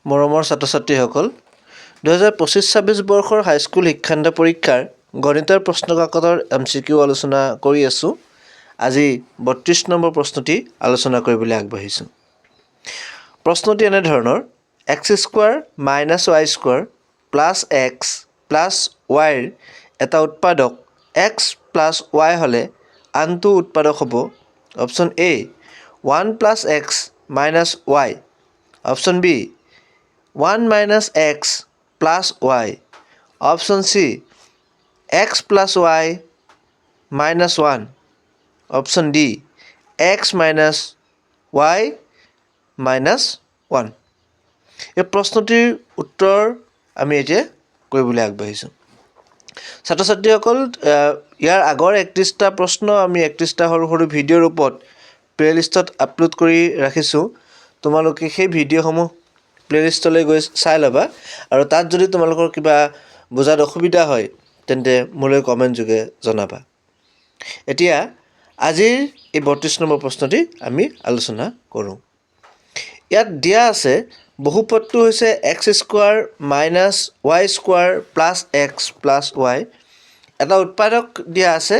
মৰমৰ ছাত্ৰ-ছাত্ৰীসকল 2025-26 বৰ্ষৰ হাইস্কুল শিক্ষান্ত পৰীক্ষাৰ গণিতৰ প্ৰশ্নকাকতৰ MCQ আলোচনা কৰি আছোঁ। আজি 32 নম্বৰ প্ৰশ্নটি আলোচনা কৰিবলৈ আগবাঢ়িছোঁ। প্ৰশ্নটি এনে ধৰণৰ x² - y² + x + y ৰ এটা উৎপাদক x + y হ'লে আনটো উৎপাদক হ'ব option A 1 + x - y, option B 1 - x + y, option C x + y - 1, option D x - y - 1। এই প্ৰশ্নটিৰ উত্তৰ আমি এতিয়া কৰিবলৈ আগবাঢ়িছোঁ। ছাত্ৰ-ছাত্ৰীসকল ইয়াৰ আগৰ 31টা প্ৰশ্ন আমি 31টা সৰু সৰু ভিডিঅ'ৰ ৰূপত প্লেলিষ্টত আপলোড কৰি ৰাখিছোঁ। তোমালোকে সেই ভিডিঅ'সমূহ প্লেলিষ্টলৈ গৈ চাই ল'বা আৰু তাত যদি তোমালোকৰ কিবা বুজাত অসুবিধা হয় তেন্তে মোলৈ কমেণ্ট যোগে জনাবা। এতিয়া আজিৰ এই 32 নম্বৰ প্ৰশ্নটি আমি আলোচনা কৰোঁ। ইয়াত দিয়া আছে বহুপদটো হৈছে x² - y² + x + y, এটা উৎপাদক দিয়া আছে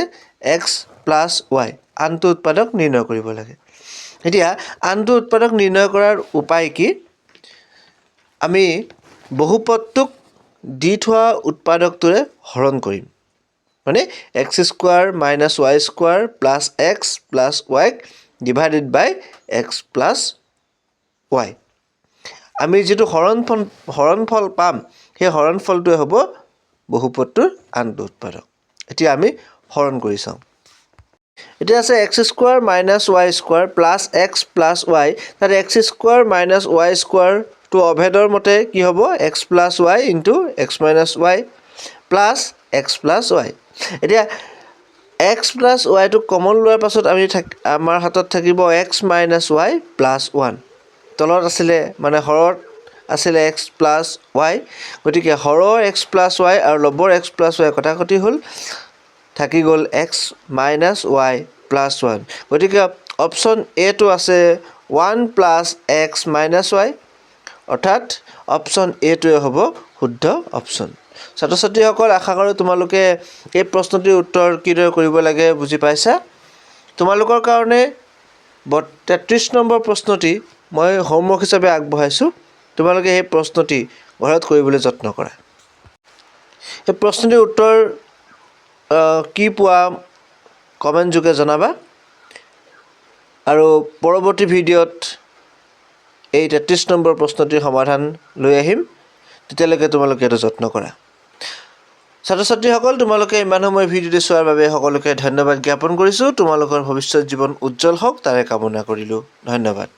x + y, আনটো উৎপাদক নিৰ্ণয় কৰিব লাগে। এতিয়া আনটো উৎপাদক নিৰ্ণয় কৰাৰ উপায় কি? আমি বহুপদটোক দি থোৱা উৎপাদকটোৰে হৰণ কৰিম, মানে x² - y² + x + y / x + y। আমি যিটো হৰণফল পাম সেই হৰণফলটোৱে হ'ব বহুপদটোৰ আনটো উৎপাদক। এতিয়া আমি হৰণ কৰি চাওঁ। এতিয়া আছে x² - y² + x + y, তাত x² - y² টো অভেদৰ মতে কি হ'ব x + y × x - y + x + y। এতিয়া x + y টো কমন লোৱাৰ পাছত আমাৰ হাতত থাকিব x - y + 1। তলত আছিলে মানে হৰত আছিলে x + y, গতিকে হৰৰ x + y আৰু লবৰ x + y কটাকটি হ'ল, থাকি গ'ল x - y + 1। গতিকে অপশ্যন এটো আছে 1 + x - y, অৰ্থাৎ অপশ্যন এটোৱে হ'ব শুদ্ধ অপশ্যন। ছাত্ৰ-ছাত্ৰীসকল, আশা কৰোঁ তোমালোকে এই প্ৰশ্নটিৰ উত্তৰ কিদৰে কৰিব লাগে বুজি পাইছা। তোমালোকৰ কাৰণে 33 নম্বৰ প্ৰশ্নটি মই হোমৱৰ্ক হিচাপে আগবঢ়াইছোঁ। তোমালোকে এই প্ৰশ্নটি ঘৰত কৰিবলৈ যত্ন কৰা। এই প্ৰশ্নটিৰ উত্তৰ কি পোৱা কমেণ্ট যোগে জনাবা আৰু পৰৱৰ্তী ভিডিঅ'ত এই 33 নম্বৰ প্ৰশ্নটিৰ সমাধান লৈ আহিম। তেতিয়ালৈকে তোমালোকে এইটো যত্ন কৰা। ছাত্ৰ-ছাত্ৰীসকল, তোমালোকে ইমান সময় ভিডিঅ'টো চোৱাৰ বাবে সকলোকে ধন্যবাদ জ্ঞাপন কৰিছোঁ। তোমালোকৰ ভৱিষ্যত জীৱন উজ্জ্বল হওক তাৰে কামনা কৰিলোঁ। ধন্যবাদ।